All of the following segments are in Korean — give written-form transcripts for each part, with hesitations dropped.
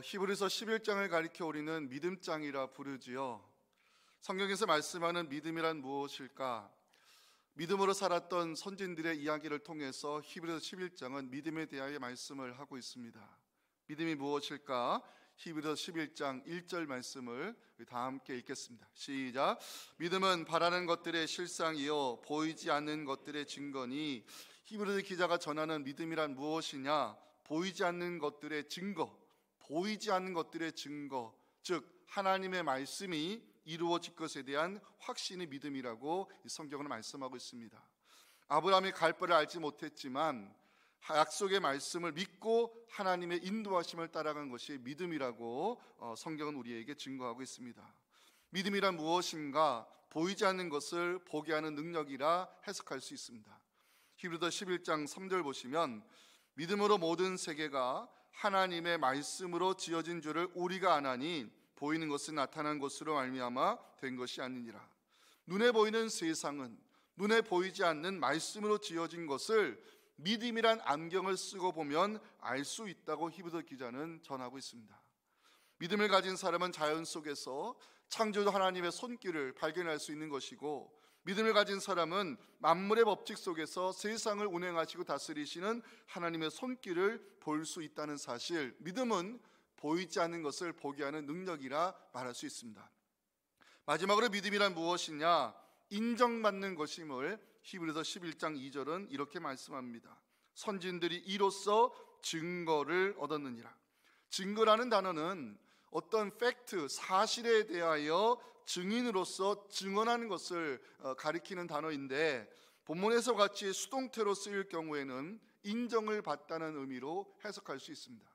히브리서 11장을 가리켜 우리는 믿음장이라 부르지요. 성경에서 말씀하는 믿음이란 무엇일까? 믿음으로 살았던 선진들의 이야기를 통해서 히브리서 11장은 믿음에 대하여 말씀을 하고 있습니다. 믿음이 무엇일까? 히브리서 11장 1절 말씀을 다 함께 읽겠습니다. 시작. 믿음은 바라는 것들의 실상이요 보이지 않는 것들의 증거니. 히브리서 기자가 전하는 믿음이란 무엇이냐? 보이지 않는 것들의 증거, 보이지 않는 것들의 증거, 즉 하나님의 말씀이 이루어질 것에 대한 확신의 믿음이라고 성경은 말씀하고 있습니다. 아브라함이 갈 바를 알지 못했지만 약속의 말씀을 믿고 하나님의 인도하심을 따라간 것이 믿음이라고 성경은 우리에게 증거하고 있습니다. 믿음이란 무엇인가? 보이지 않는 것을 보게 하는 능력이라 해석할 수 있습니다. 히브리서 11장 3절 보시면 믿음으로 모든 세계가 하나님의 말씀으로 지어진 줄을 우리가 아나니 보이는 것은 나타난 것으로 말미암아 된 것이 아니니라. 눈에 보이는 세상은 눈에 보이지 않는 말씀으로 지어진 것을 믿음이란 안경을 쓰고 보면 알 수 있다고 히브리서 기자는 전하고 있습니다. 믿음을 가진 사람은 자연 속에서 창조주 하나님의 손길을 발견할 수 있는 것이고, 믿음을 가진 사람은 만물의 법칙 속에서 세상을 운행하시고 다스리시는 하나님의 손길을 볼 수 있다는 사실, 믿음은 보이지 않는 것을 보게 하는 능력이라 말할 수 있습니다. 마지막으로 믿음이란 무엇이냐? 인정받는 것임을 히브리서 11장 2절은 이렇게 말씀합니다. 선진들이 이로써 증거를 얻었느니라. 증거라는 단어는 어떤 팩트, 사실에 대하여 증인으로서 증언하는 것을 가리키는 단어인데, 본문에서 같이 수동태로 쓰일 경우에는 인정을 받다는 의미로 해석할 수 있습니다.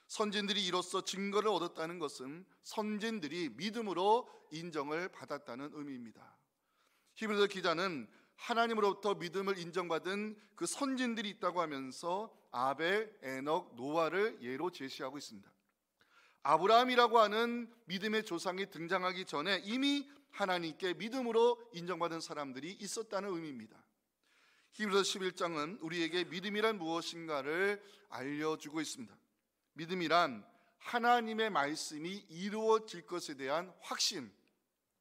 선진들이 이로써 증거를 얻었다는 것은 선진들이 믿음으로 인정을 받았다는 의미입니다. 히브리서 기자는 하나님으로부터 믿음을 인정받은 그 선진들이 있다고 하면서 아벨, 에녹, 노아를 예로 제시하고 있습니다. 아브라함이라고 하는 믿음의 조상이 등장하기 전에 이미 하나님께 믿음으로 인정받은 사람들이 있었다는 의미입니다. 히브리서 11장은 우리에게 믿음이란 무엇인가를 알려주고 있습니다. 믿음이란 하나님의 말씀이 이루어질 것에 대한 확신,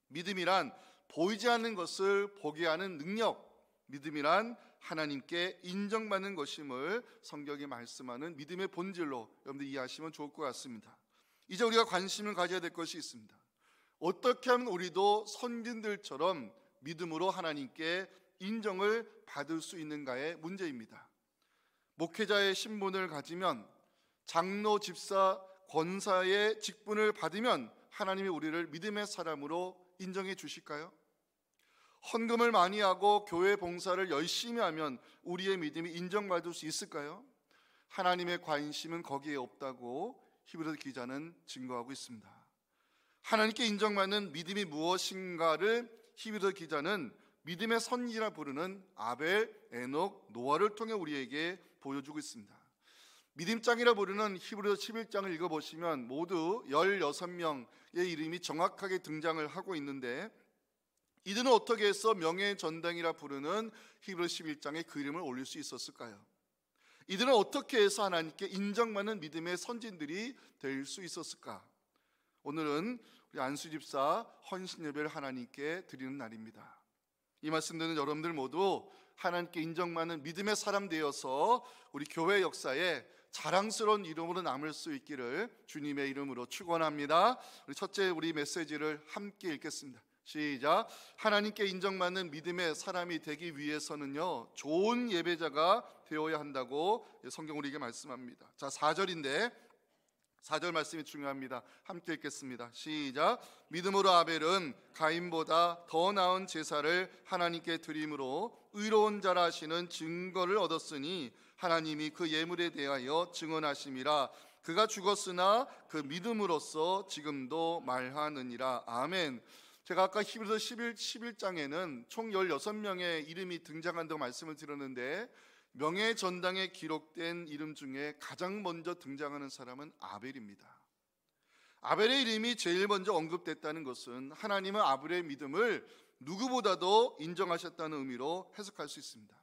믿음이란 보이지 않는 것을 보게 하는 능력, 믿음이란 하나님께 인정받는 것임을 성경이 말씀하는 믿음의 본질로 여러분들 이해하시면 좋을 것 같습니다. 이제 우리가 관심을 가져야 될 것이 있습니다. 어떻게 하면 우리도 선진들처럼 믿음으로 하나님께 인정을 받을 수 있는가의 문제입니다. 목회자의 신분을 가지면, 장로, 집사, 권사의 직분을 받으면 하나님이 우리를 믿음의 사람으로 인정해 주실까요? 헌금을 많이 하고 교회 봉사를 열심히 하면 우리의 믿음이 인정받을 수 있을까요? 하나님의 관심은 거기에 없다고 히브리서 기자는 증거하고 있습니다. 하나님께 인정받는 믿음이 무엇인가를 히브리서 기자는 믿음의 선지라 부르는 아벨, 에녹, 노아를 통해 우리에게 보여주고 있습니다. 믿음장이라 부르는 히브리서 11장을 읽어보시면 모두 16명의 이름이 정확하게 등장을 하고 있는데, 이들은 어떻게 해서 명예전당이라 부르는 히브리서 11장에 그 이름을 올릴 수 있었을까요? 이들은 어떻게 해서 하나님께 인정받는 믿음의 선진들이 될 수 있었을까? 오늘은 우리 안수집사 헌신예배를 하나님께 드리는 날입니다. 이 말씀 듣는 여러분들 모두 하나님께 인정받는 믿음의 사람 되어서 우리 교회 역사에 자랑스러운 이름으로 남을 수 있기를 주님의 이름으로 축원합니다. 우리 첫째 우리 메시지를 함께 읽겠습니다. 시작. 하나님께 인정받는 믿음의 사람이 되기 위해서는요, 좋은 예배자가 되어야 한다고 성경 우리에게 말씀합니다. 자, 4절인데 4절 말씀이 중요합니다. 함께 읽겠습니다. 시작. 믿음으로 아벨은 가인보다 더 나은 제사를 하나님께 드림으로 의로운 자라 하시는 증거를 얻었으니 하나님이 그 예물에 대하여 증언하심이라. 그가 죽었으나 그 믿음으로써 지금도 말하느니라. 아멘. 제가 아까 히브리서 11장에는 총 16명의 이름이 등장한다고 말씀을 드렸는데, 명예전당에 기록된 이름 중에 가장 먼저 등장하는 사람은 아벨입니다. 아벨의 이름이 제일 먼저 언급됐다는 것은 하나님은 아벨의 믿음을 누구보다도 인정하셨다는 의미로 해석할 수 있습니다.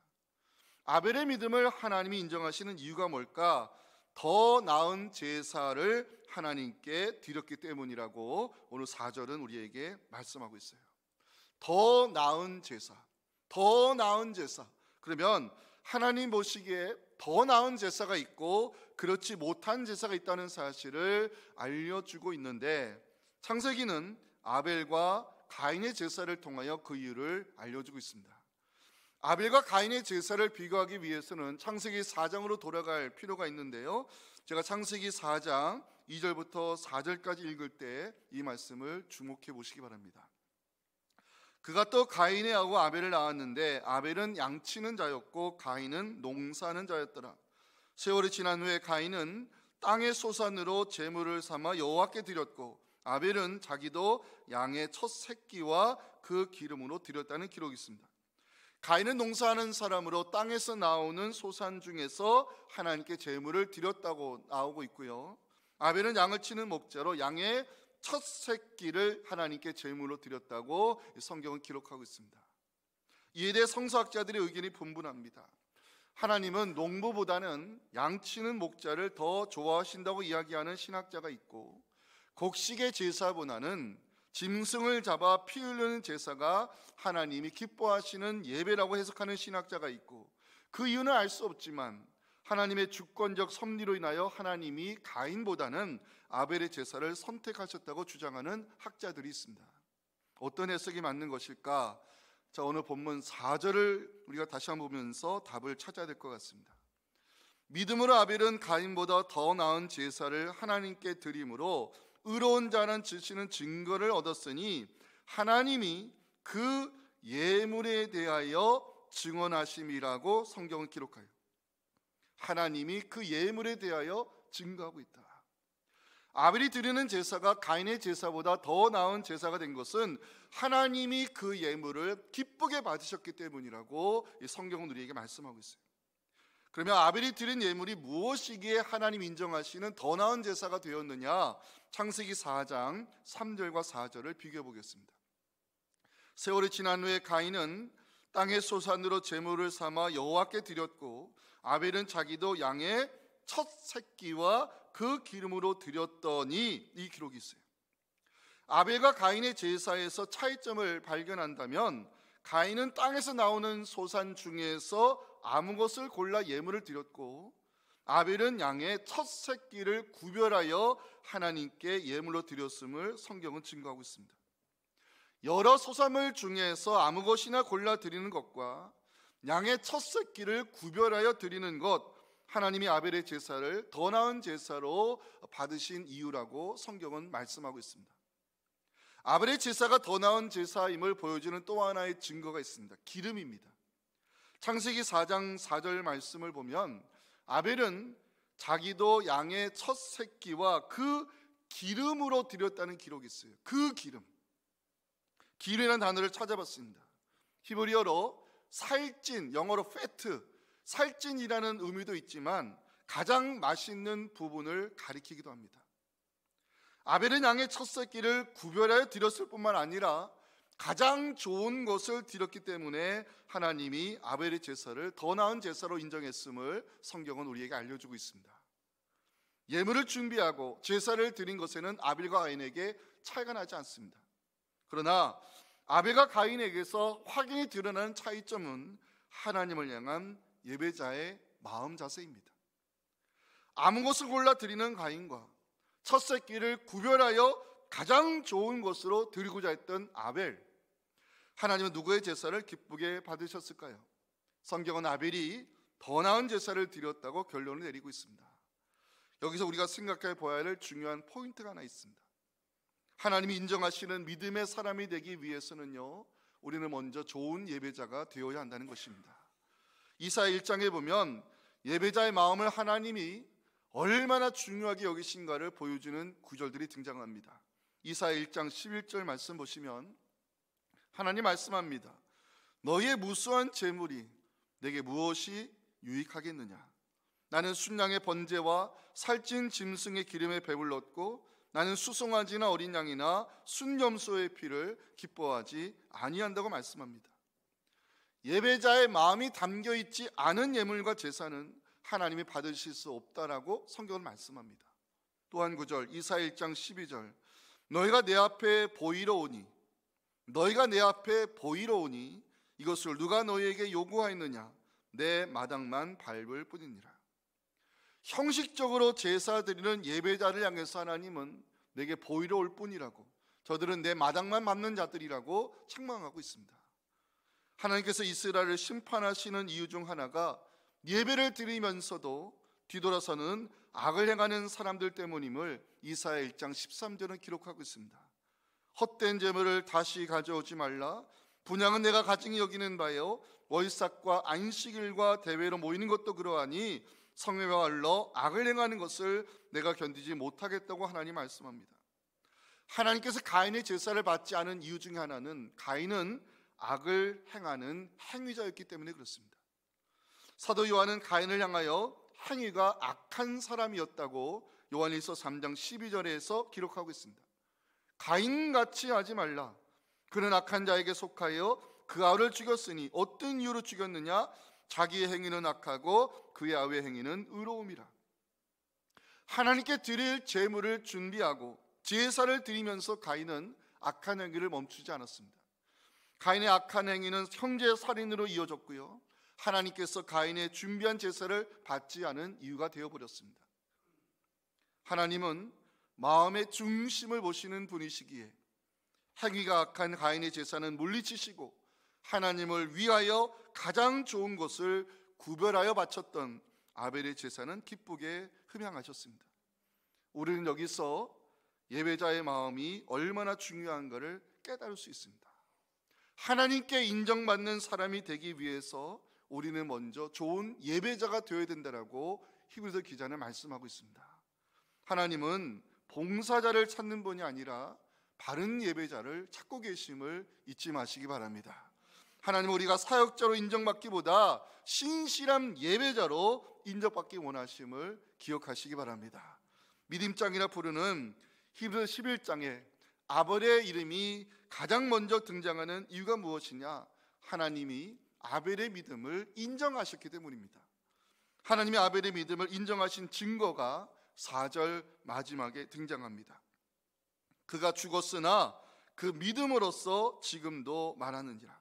아벨의 믿음을 하나님이 인정하시는 이유가 뭘까? 더 나은 제사를 하나님께 드렸기 때문이라고 오늘 4절은 우리에게 말씀하고 있어요. 더 나은 제사, 더 나은 제사. 그러면 하나님 보시기에 더 나은 제사가 있고 그렇지 못한 제사가 있다는 사실을 알려주고 있는데, 창세기는 아벨과 가인의 제사를 통하여 그 이유를 알려주고 있습니다. 아벨과 가인의 제사를 비교하기 위해서는 창세기 4장으로 돌아갈 필요가 있는데요, 제가 창세기 4장 2절부터 4절까지 읽을 때 이 말씀을 주목해 보시기 바랍니다. 그가 또 가인의 아우 아벨을 낳았는데 아벨은 양치는 자였고 가인은 농사하는 자였더라. 세월이 지난 후에 가인은 땅의 소산으로 제물을 삼아 여호와께 드렸고 아벨은 자기도 양의 첫 새끼와 그 기름으로 드렸다는 기록이 있습니다. 가인은 농사하는 사람으로 땅에서 나오는 소산 중에서 하나님께 제물을 드렸다고 나오고 있고요, 아벨은 양을 치는 목자로 양의 첫 새끼를 하나님께 제물로 드렸다고 성경은 기록하고 있습니다. 이에 대해 성서학자들의 의견이 분분합니다. 하나님은 농부보다는 양치는 목자를 더 좋아하신다고 이야기하는 신학자가 있고, 곡식의 제사보다는 짐승을 잡아 피 흘리는 제사가 하나님이 기뻐하시는 예배라고 해석하는 신학자가 있고, 그 이유는 알 수 없지만 하나님의 주권적 섭리로 인하여 하나님이 가인보다는 아벨의 제사를 선택하셨다고 주장하는 학자들이 있습니다. 어떤 해석이 맞는 것일까? 자, 오늘 본문 4절을 우리가 다시 한번 보면서 답을 찾아야 될 것 같습니다. 믿음으로 아벨은 가인보다 더 나은 제사를 하나님께 드림으로 의로운 자는 지시는 증거를 얻었으니 하나님이 그 예물에 대하여 증언하심이라고 성경은 기록하여, 하나님이 그 예물에 대하여 증거하고 있다. 아벨이 드리는 제사가 가인의 제사보다 더 나은 제사가 된 것은 하나님이 그 예물을 기쁘게 받으셨기 때문이라고 이 성경은 우리에게 말씀하고 있어요. 그러면 아벨이 드린 예물이 무엇이기에 하나님 인정하시는 더 나은 제사가 되었느냐? 창세기 4장 3절과 4절을 비교해 보겠습니다. 세월이 지난 후에 가인은 땅의 소산으로 제물을 삼아 여호와께 드렸고 아벨은 자기도 양의 첫 새끼와 그 기름으로 드렸더니, 이 기록이 있어요. 아벨과 가인의 제사에서 차이점을 발견한다면 가인은 땅에서 나오는 소산 중에서 아무 것을 골라 예물을 드렸고 아벨은 양의 첫 새끼를 구별하여 하나님께 예물로 드렸음을 성경은 증거하고 있습니다. 여러 소산물 중에서 아무 것이나 골라 드리는 것과 양의 첫 새끼를 구별하여 드리는 것, 하나님이 아벨의 제사를 더 나은 제사로 받으신 이유라고 성경은 말씀하고 있습니다. 아벨의 제사가 더 나은 제사임을 보여주는 또 하나의 증거가 있습니다. 기름입니다. 창세기 4장 4절 말씀을 보면 아벨은 자기도 양의 첫 새끼와 그 기름으로 드렸다는 기록이 있어요. 그 기름, 기름이라는 단어를 찾아봤습니다. 히브리어로 살찐, 영어로 fat, 살찐이라는 의미도 있지만 가장 맛있는 부분을 가리키기도 합니다. 아벨은 양의 첫 새끼를 구별하여 드렸을 뿐만 아니라 가장 좋은 것을 드렸기 때문에 하나님이 아벨의 제사를 더 나은 제사로 인정했음을 성경은 우리에게 알려주고 있습니다. 예물을 준비하고 제사를 드린 것에는 아벨과 가인에게 차이가 나지 않습니다. 그러나 아벨과 가인에게서 확연히 드러나는 차이점은 하나님을 향한 예배자의 마음 자세입니다. 아무 것을 골라 드리는 가인과 첫 새끼를 구별하여 가장 좋은 것으로 드리고자 했던 아벨, 하나님은 누구의 제사를 기쁘게 받으셨을까요? 성경은 아벨이 더 나은 제사를 드렸다고 결론을 내리고 있습니다. 여기서 우리가 생각해 보아야 할 중요한 포인트가 하나 있습니다. 하나님이 인정하시는 믿음의 사람이 되기 위해서는요, 우리는 먼저 좋은 예배자가 되어야 한다는 것입니다. 이사야 1장에 보면 예배자의 마음을 하나님이 얼마나 중요하게 여기신가를 보여주는 구절들이 등장합니다. 이사야 1장 11절 말씀 보시면 하나님 말씀합니다. 너희의 무수한 재물이 내게 무엇이 유익하겠느냐? 나는 순양의 번제와 살찐 짐승의 기름에 배불렀고 나는 수송아지나 어린 양이나 순염소의 피를 기뻐하지 아니한다고 말씀합니다. 예배자의 마음이 담겨있지 않은 예물과 제사는 하나님이 받으실 수 없다라고 성경은 말씀합니다. 또 한 구절, 이사야 1장 12절, 너희가 내 앞에 보이러 오니 이것을 누가 너희에게 요구하였느냐, 내 마당만 밟을 뿐이니라. 형식적으로 제사 드리는 예배자를 향해서 하나님은 내게 보이러 올 뿐이라고, 저들은 내 마당만 밟는 자들이라고 책망하고 있습니다. 하나님께서 이스라엘을 심판하시는 이유 중 하나가 예배를 드리면서도 뒤돌아서는 악을 행하는 사람들 때문임을 이사야 1장 13절은 기록하고 있습니다. 헛된 재물을 다시 가져오지 말라. 분향은 내가 가증히 여기는 바요, 월삭과 안식일과 대회로 모이는 것도 그러하니 성회와 얼러 악을 행하는 것을 내가 견디지 못하겠다고 하나님 말씀합니다. 하나님께서 가인의 제사를 받지 않은 이유 중에 하나는 가인은 악을 행하는 행위자였기 때문에 그렇습니다. 사도 요한은 가인을 향하여 행위가 악한 사람이었다고 요한일서 3장 12절에서 기록하고 있습니다. 가인같이 하지 말라. 그는 악한 자에게 속하여 그 아우를 죽였으니 어떤 이유로 죽였느냐, 자기의 행위는 악하고 그의 아우의 행위는 의로움이라. 하나님께 드릴 제물을 준비하고 제사를 드리면서 가인은 악한 행위를 멈추지 않았습니다. 가인의 악한 행위는 형제 살인으로 이어졌고요, 하나님께서 가인의 준비한 제사를 받지 않은 이유가 되어버렸습니다. 하나님은 마음의 중심을 보시는 분이시기에 행위가 악한 가인의 제사는 물리치시고 하나님을 위하여 가장 좋은 것을 구별하여 바쳤던 아벨의 제사는 기쁘게 흠양하셨습니다. 우리는 여기서 예배자의 마음이 얼마나 중요한가를 깨달을 수 있습니다. 하나님께 인정받는 사람이 되기 위해서 우리는 먼저 좋은 예배자가 되어야 된다라고 히브리서 기자는 말씀하고 있습니다. 하나님은 봉사자를 찾는 분이 아니라 바른 예배자를 찾고 계심을 잊지 마시기 바랍니다. 하나님은 우리가 사역자로 인정받기보다 신실한 예배자로 인정받기 원하심을 기억하시기 바랍니다. 믿음장이라 부르는 히브리서 11장에 아벨의 이름이 가장 먼저 등장하는 이유가 무엇이냐? 하나님이 아벨의 믿음을 인정하셨기 때문입니다. 하나님이 아벨의 믿음을 인정하신 증거가 4절 마지막에 등장합니다. 그가 죽었으나 그 믿음으로써 지금도 말하느니라.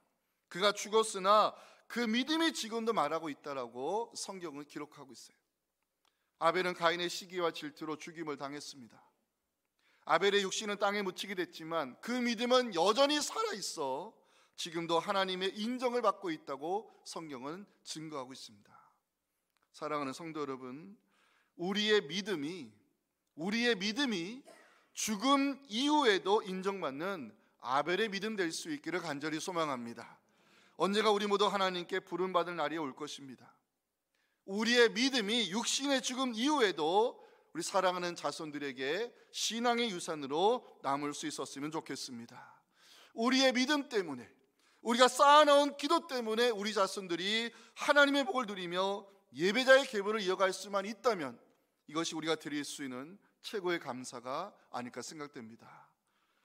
그가 죽었으나 그 믿음이 지금도 말하고 있다라고 성경은 기록하고 있어요. 아벨은 가인의 시기와 질투로 죽임을 당했습니다. 아벨의 육신은 땅에 묻히게 됐지만 그 믿음은 여전히 살아있어 지금도 하나님의 인정을 받고 있다고 성경은 증거하고 있습니다. 사랑하는 성도 여러분, 우리의 믿음이 죽음 이후에도 인정받는 아벨의 믿음 될 수 있기를 간절히 소망합니다. 언젠가 우리 모두 하나님께 부름받을 날이 올 것입니다. 우리의 믿음이 육신의 죽음 이후에도 우리 사랑하는 자손들에게 신앙의 유산으로 남을 수 있었으면 좋겠습니다. 우리의 믿음 때문에, 우리가 쌓아놓은 기도 때문에 우리 자손들이 하나님의 복을 누리며 예배자의 계보를 이어갈 수만 있다면 이것이 우리가 드릴 수 있는 최고의 감사가 아닐까 생각됩니다.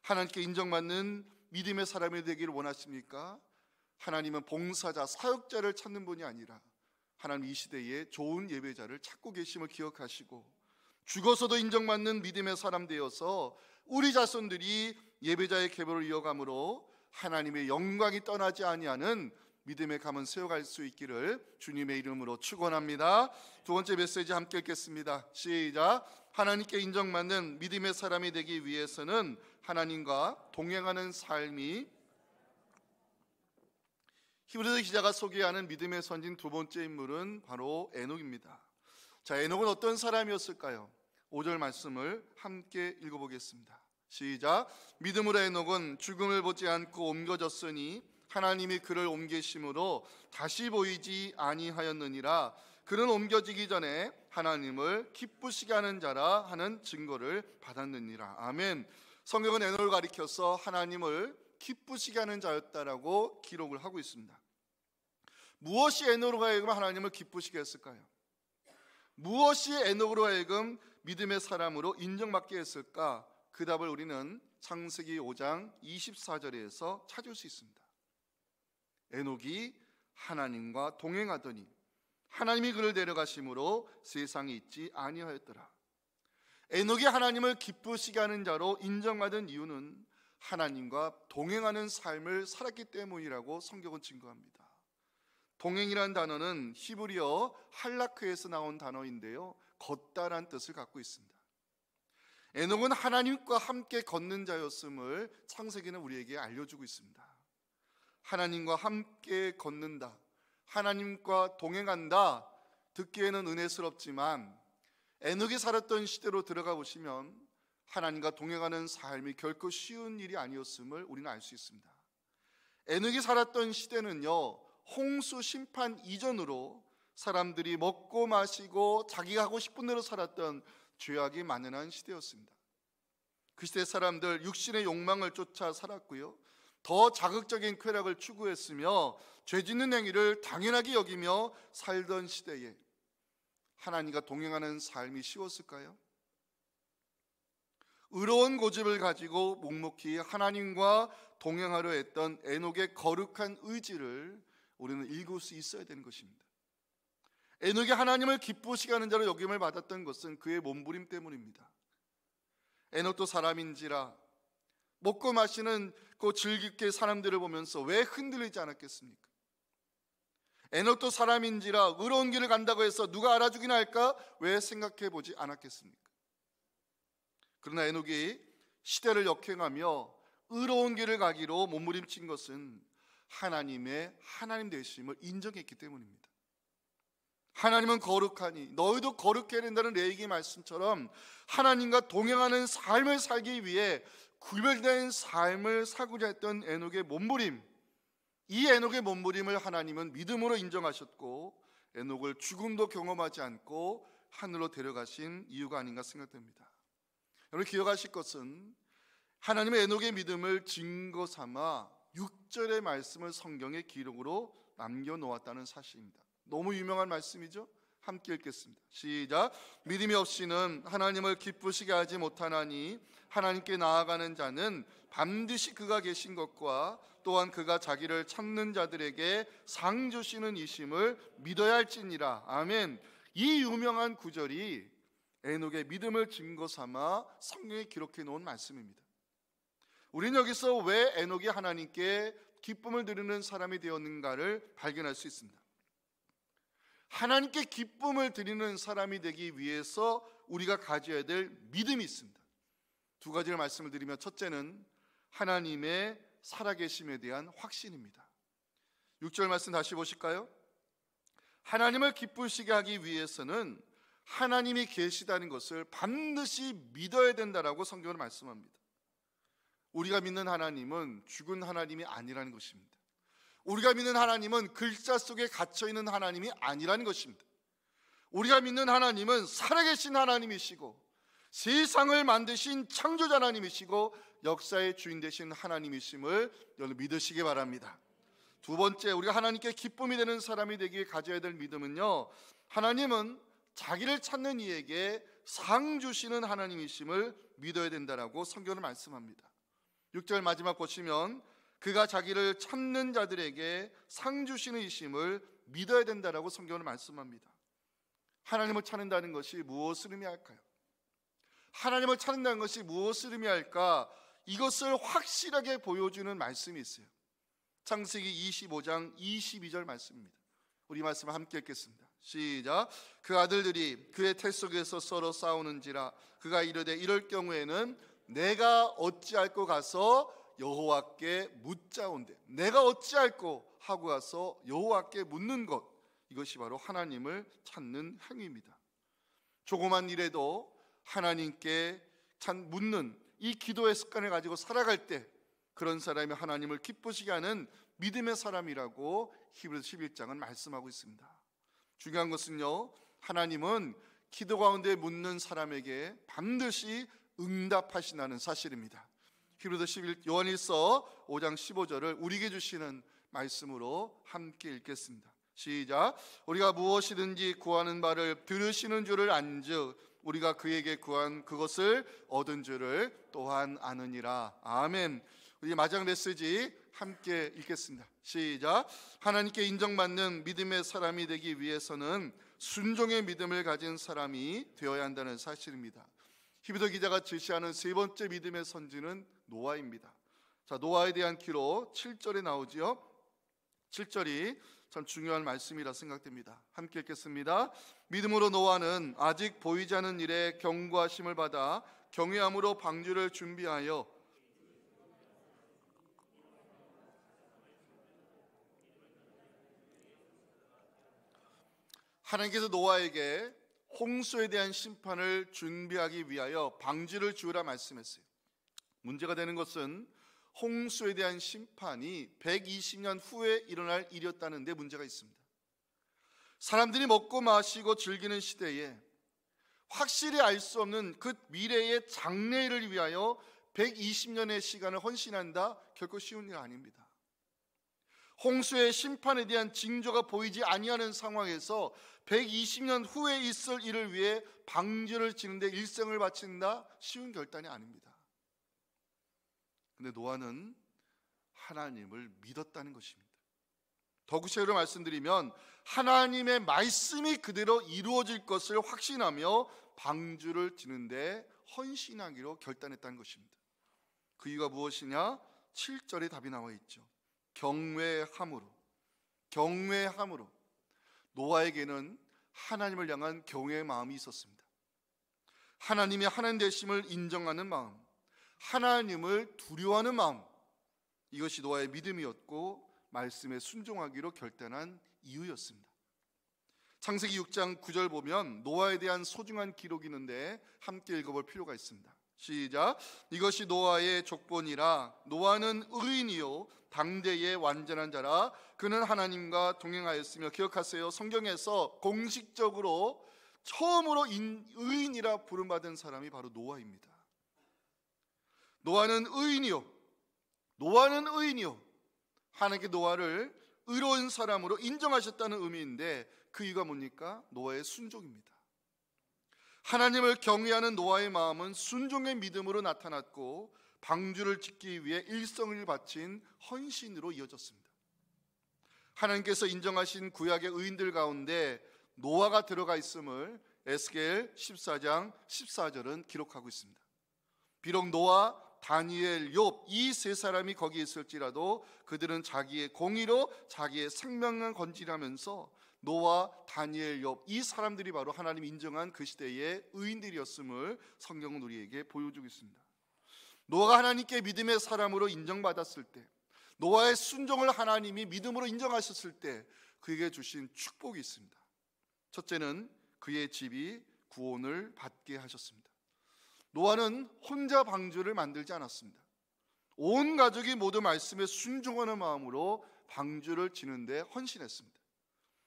하나님께 인정받는 믿음의 사람이 되기를 원하십니까? 하나님은 봉사자, 사역자를 찾는 분이 아니라 하나님 이 시대에 좋은 예배자를 찾고 계심을 기억하시고 죽어서도 인정받는 믿음의 사람 되어서 우리 자손들이 예배자의 계보를 이어감으로 하나님의 영광이 떠나지 아니하는 믿음의 감은 세워갈 수 있기를 주님의 이름으로 축원합니다. 두 번째 메시지 함께 읽겠습니다. 시작. 하나님께 인정받는 믿음의 사람이 되기 위해서는 하나님과 동행하는 삶이. 히브리서 기자가 소개하는 믿음의 선진 두 번째 인물은 바로 에녹입니다. 자, 에녹은 어떤 사람이었을까요? 5절 말씀을 함께 읽어보겠습니다. 시작. 믿음으로 에녹은 죽음을 보지 않고 옮겨졌으니 하나님이 그를 옮기심으로 다시 보이지 아니하였느니라. 그는 옮겨지기 전에 하나님을 기쁘시게 하는 자라 하는 증거를 받았느니라. 아멘. 성경은 에녹을 가리켜서 하나님을 기쁘시게 하는 자였다라고 기록을 하고 있습니다. 무엇이 에녹으로 하여금 하나님을 기쁘시게 했을까요? 무엇이 에녹으로 하여금 믿음의 사람으로 인정받게 했을까? 그 답을 우리는 창세기 5장 24절에서 찾을 수 있습니다. 에녹이 하나님과 동행하더니 하나님이 그를 데려가심으로 세상에 있지 아니하였더라. 에녹이 하나님을 기쁘시게 하는 자로 인정받은 이유는 하나님과 동행하는 삶을 살았기 때문이라고 성경은 증거합니다. 동행이란 단어는 히브리어 할라크에서 나온 단어인데요, 걷다란 뜻을 갖고 있습니다. 에녹은 하나님과 함께 걷는 자였음을 창세기는 우리에게 알려주고 있습니다. 하나님과 함께 걷는다, 하나님과 동행한다, 듣기에는 은혜스럽지만 에녹이 살았던 시대로 들어가 보시면 하나님과 동행하는 삶이 결코 쉬운 일이 아니었음을 우리는 알 수 있습니다. 에녹이 살았던 시대는요, 홍수 심판 이전으로 사람들이 먹고 마시고 자기가 하고 싶은 대로 살았던 죄악이 만연한 시대였습니다. 그 시대 사람들 육신의 욕망을 쫓아 살았고요, 더 자극적인 쾌락을 추구했으며 죄짓는 행위를 당연하게 여기며 살던 시대에 하나님과 동행하는 삶이 쉬웠을까요? 의로운 고집을 가지고 묵묵히 하나님과 동행하려 했던 에녹의 거룩한 의지를 우리는 읽을 수 있어야 되는 것입니다. 에녹이 하나님을 기쁘시게 하는 자로 여김을 받았던 것은 그의 몸부림 때문입니다. 에녹도 사람인지라 먹고 마시는 그 즐겁게 사람들을 보면서 왜 흔들리지 않았겠습니까? 에녹도 사람인지라 의로운 길을 간다고 해서 누가 알아주기나 할까? 왜 생각해 보지 않았겠습니까? 그러나 에녹이 시대를 역행하며 의로운 길을 가기로 몸부림친 것은 하나님의 하나님 되심을 인정했기 때문입니다. 하나님은 거룩하니 너희도 거룩해야 된다는 레위기 말씀처럼 하나님과 동행하는 삶을 살기 위해 구별된 삶을 살고자 했던 에녹의 몸부림, 이 에녹의 몸부림을 하나님은 믿음으로 인정하셨고 에녹을 죽음도 경험하지 않고 하늘로 데려가신 이유가 아닌가 생각됩니다. 여러분 기억하실 것은 하나님의 에녹의 믿음을 증거 삼아 6절의 말씀을 성경의 기록으로 남겨놓았다는 사실입니다. 너무 유명한 말씀이죠? 함께 읽겠습니다. 시작. 믿음이 없이는 하나님을 기쁘시게 하지 못하나니 하나님께 나아가는 자는 반드시 그가 계신 것과 또한 그가 자기를 찾는 자들에게 상 주시는 이심을 믿어야 할지니라. 아멘. 이 유명한 구절이 에녹의 믿음을 증거 삼아 성경에 기록해 놓은 말씀입니다. 우리는 여기서 왜 에녹이 하나님께 기쁨을 드리는 사람이 되었는가를 발견할 수 있습니다. 하나님께 기쁨을 드리는 사람이 되기 위해서 우리가 가져야 될 믿음이 있습니다. 두 가지를 말씀을 드리면, 첫째는 하나님의 살아계심에 대한 확신입니다. 6절 말씀 다시 보실까요? 하나님을 기쁘시게 하기 위해서는 하나님이 계시다는 것을 반드시 믿어야 된다라고 성경은 말씀합니다. 우리가 믿는 하나님은 죽은 하나님이 아니라는 것입니다. 우리가 믿는 하나님은 글자 속에 갇혀있는 하나님이 아니라는 것입니다. 우리가 믿는 하나님은 살아계신 하나님이시고 세상을 만드신 창조자 하나님이시고 역사의 주인 되신 하나님이심을 여러분 믿으시기 바랍니다. 두 번째, 우리가 하나님께 기쁨이 되는 사람이 되기에 가져야 될 믿음은요, 하나님은 자기를 찾는 이에게 상 주시는 하나님이심을 믿어야 된다라고 성경은 말씀합니다. 6절 마지막 보시면 그가 자기를 찾는 자들에게 상 주시는 이심을 믿어야 된다라고 성경은 말씀합니다. 하나님을 찾는다는 것이 무엇을 의미할까요? 하나님을 찾는다는 것이 무엇을 의미할까? 이것을 확실하게 보여주는 말씀이 있어요. 창세기 25장 22절 말씀입니다. 우리 말씀을 함께 읽겠습니다. 시작. 그 아들들이 그의 태 속에서 서로 싸우는지라 그가 이르되 이럴 경우에는 내가 어찌할꼬 가서 여호와께 묻자온대. 내가 어찌할꼬 하고 가서 여호와께 묻는 것, 이것이 바로 하나님을 찾는 행위입니다. 조그만 일에도 하나님께 묻는 이 기도의 습관을 가지고 살아갈 때 그런 사람이 하나님을 기쁘시게 하는 믿음의 사람이라고 히브리서 11장은 말씀하고 있습니다. 중요한 것은요, 하나님은 기도 가운데 묻는 사람에게 반드시 응답하신다는 사실입니다. 히브리서 11 요한일서 5장 15절을 우리에게 주시는 말씀으로 함께 읽겠습니다. 시작. 우리가 무엇이든지 구하는 바를 들으시는 줄을 안즉 우리가 그에게 구한 그것을 얻은 줄을 또한 아느니라. 아멘. 우리 마지막 메시지 함께 읽겠습니다. 시작. 하나님께 인정받는 믿음의 사람이 되기 위해서는 순종의 믿음을 가진 사람이 되어야 한다는 사실입니다. 히브리서 기자가 제시하는 세 번째 믿음의 선지는 노아입니다. 자, 노아에 대한 기록 7절에 나오지요. 7절이 참 중요한 말씀이라 생각됩니다. 함께 읽겠습니다. 믿음으로 노아는 아직 보이지 않는 일에 경고하심을 받아 경외함으로 방주를 준비하여 하나님께서 노아에게 홍수에 대한 심판을 준비하기 위하여 방주를 지으라 말씀했어요. 문제가 되는 것은 홍수에 대한 심판이 120년 후에 일어날 일이었다는 데 문제가 있습니다. 사람들이 먹고 마시고 즐기는 시대에 확실히 알 수 없는 그 미래의 장래를 위하여 120년의 시간을 헌신한다, 결코 쉬운 일 아닙니다. 홍수의 심판에 대한 징조가 보이지 아니하는 상황에서 120년 후에 있을 일을 위해 방주를 지는데 일생을 바친다, 쉬운 결단이 아닙니다. 근데 노아는 하나님을 믿었다는 것입니다. 더 구체적으로 말씀드리면 하나님의 말씀이 그대로 이루어질 것을 확신하며 방주를 지는데 헌신하기로 결단했다는 것입니다. 그 이유가 무엇이냐? 7절에 답이 나와 있죠. 경외함으로. 노아에게는 하나님을 향한 경외의 마음이 있었습니다. 하나님의 하나님 되심을 인정하는 마음, 하나님을 두려워하는 마음, 이것이 노아의 믿음이었고 말씀에 순종하기로 결단한 이유였습니다. 창세기 6장 9절 보면 노아에 대한 소중한 기록이 있는데 함께 읽어볼 필요가 있습니다. 시작. 이것이 노아의 족본이라. 노아는 의인이요 당대의 완전한 자라. 그는 하나님과 동행하였으며. 기억하세요. 성경에서 공식적으로 처음으로 의인이라 부름받은 사람이 바로 노아입니다. 노아는 의인이요 하나님께 노아를 의로운 사람으로 인정하셨다는 의미인데 그 이유가 뭡니까? 노아의 순종입니다. 하나님을 경외하는 노아의 마음은 순종의 믿음으로 나타났고 방주를 짓기 위해 일생을 바친 헌신으로 이어졌습니다. 하나님께서 인정하신 구약의 의인들 가운데 노아가 들어가 있음을 에스겔 14장 14절은 기록하고 있습니다. 비록 노아, 다니엘, 욥 이 세 사람이 거기에 있을지라도 그들은 자기의 공의로 자기의 생명을 건지하면서 노아, 다니엘, 욥 이 사람들이 바로 하나님 인정한 그 시대의 의인들이었음을 성경은 우리에게 보여주고 있습니다. 노아가 하나님께 믿음의 사람으로 인정받았을 때, 노아의 순종을 하나님이 믿음으로 인정하셨을 때 그에게 주신 축복이 있습니다. 첫째는 그의 집이 구원을 받게 하셨습니다. 노아는 혼자 방주를 만들지 않았습니다. 온 가족이 모두 말씀에 순종하는 마음으로 방주를 지는데 헌신했습니다.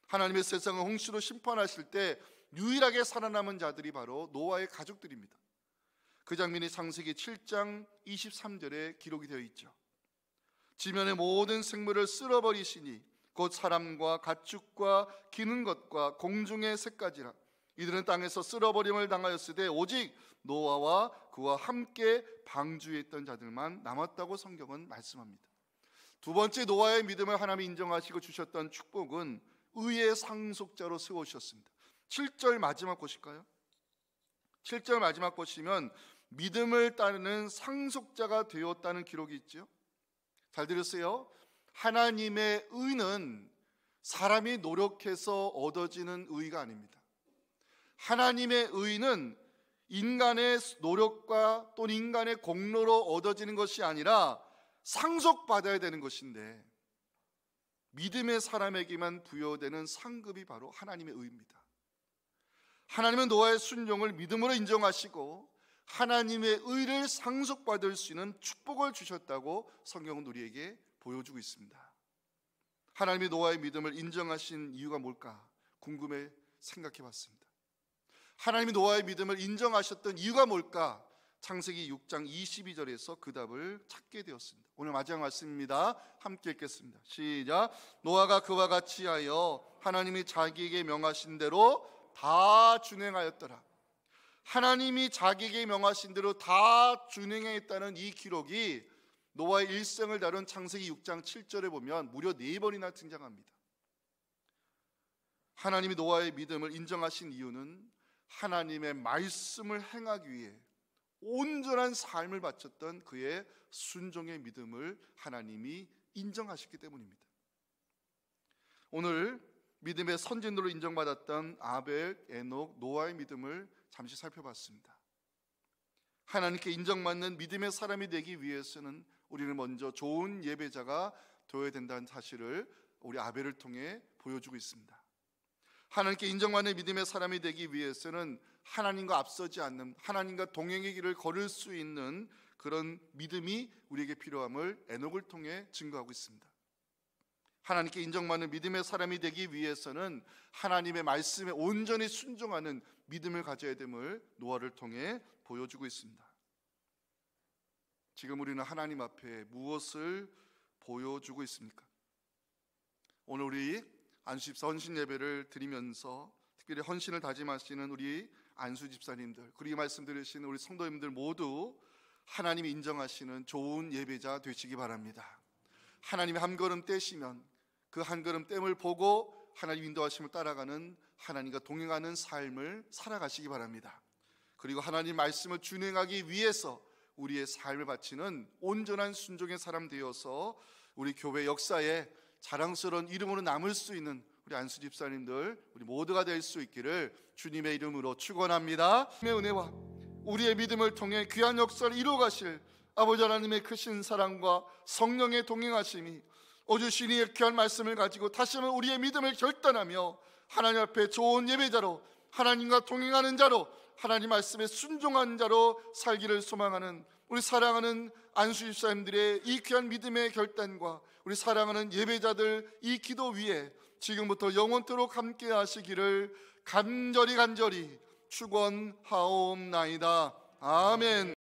하나님의 세상을 홍수로 심판하실 때 유일하게 살아남은 자들이 바로 노아의 가족들입니다. 그 장면이 창세기 7장 23절에 기록이 되어 있죠. 지면의 모든 생물을 쓸어버리시니 곧 사람과 가축과 기는 것과 공중의 새까지라. 이들은 땅에서 쓸어버림을 당하였으되 오직 노아와 그와 함께 방주에 있던 자들만 남았다고 성경은 말씀합니다. 두 번째, 노아의 믿음을 하나님이 인정하시고 주셨던 축복은 의의 상속자로 세우셨습니다. 7절 마지막 보실까요? 7절 마지막 보시면 믿음을 따르는 상속자가 되었다는 기록이 있죠. 잘 들으세요. 하나님의 의는 사람이 노력해서 얻어지는 의가 아닙니다. 하나님의 의는 인간의 노력과 또는 인간의 공로로 얻어지는 것이 아니라 상속받아야 되는 것인데 믿음의 사람에게만 부여되는 상급이 바로 하나님의 의입니다. 하나님은 노아의 순종을 믿음으로 인정하시고 하나님의 의를 상속받을 수 있는 축복을 주셨다고 성경은 우리에게 보여주고 있습니다. 하나님이 노아의 믿음을 인정하신 이유가 뭘까 궁금해 생각해 봤습니다. 하나님이 노아의 믿음을 인정하셨던 이유가 뭘까? 창세기 6장 22절에서 그 답을 찾게 되었습니다. 오늘 마지막 말씀입니다. 함께 읽겠습니다. 시작. 노아가 그와 같이 하여 하나님이 자기에게 명하신 대로 다 준행하였더라. 하나님이 자기에게 명하신 대로 다 준행했다는 이 기록이 노아의 일생을 다룬 창세기 6장 7절에 보면 무려 4번이나 등장합니다. 하나님이 노아의 믿음을 인정하신 이유는 하나님의 말씀을 행하기 위해 온전한 삶을 바쳤던 그의 순종의 믿음을 하나님이 인정하셨기 때문입니다. 오늘 믿음의 선진으로 인정받았던 아벨, 에녹, 노아의 믿음을 잠시 살펴봤습니다. 하나님께 인정받는 믿음의 사람이 되기 위해서는 우리는 먼저 좋은 예배자가 되어야 된다는 사실을 우리 아벨을 통해 보여주고 있습니다. 하나님께 인정받는 믿음의 사람이 되기 위해서는 하나님과 앞서지 않는, 하나님과 동행의 길을 걸을 수 있는 그런 믿음이 우리에게 필요함을 에녹을 통해 증거하고 있습니다. 하나님께 인정받는 믿음의 사람이 되기 위해서는 하나님의 말씀에 온전히 순종하는 믿음을 가져야 됨을 노아를 통해 보여주고 있습니다. 지금 우리는 하나님 앞에 무엇을 보여주고 있습니까? 오늘 우리 안수집사 헌신 예배를 드리면서 특별히 헌신을 다짐하시는 우리 안수집사님들, 그리고 말씀 들으시는 우리 성도님들 모두 하나님이 인정하시는 좋은 예배자 되시기 바랍니다. 하나님이 한 걸음 떼시면 그 한 걸음 땜을 보고 하나님 인도하심을 따라가는, 하나님과 동행하는 삶을 살아가시기 바랍니다. 그리고 하나님 말씀을 준행하기 위해서 우리의 삶을 바치는 온전한 순종의 사람 되어서 우리 교회 역사에 자랑스러운 이름으로 남을 수 있는 우리 안수 집사님들, 우리 모두가 될 수 있기를 주님의 이름으로 축원합니다. 주님의 은혜와 우리의 믿음을 통해 귀한 역사를 이루어 가실 아버지 하나님의 크신 사랑과 성령의 동행하심이 오주시니 귀한 말씀을 가지고 다시 한번 우리의 믿음을 결단하며 하나님 앞에 좋은 예배자로, 하나님과 동행하는 자로, 하나님 말씀에 순종한 자로 살기를 소망하는 우리 사랑하는 안수 집사님들의 이 귀한 믿음의 결단과 우리 사랑하는 예배자들 이 기도 위에 지금부터 영원토록 함께 하시기를 간절히 축원하옵나이다. 아멘.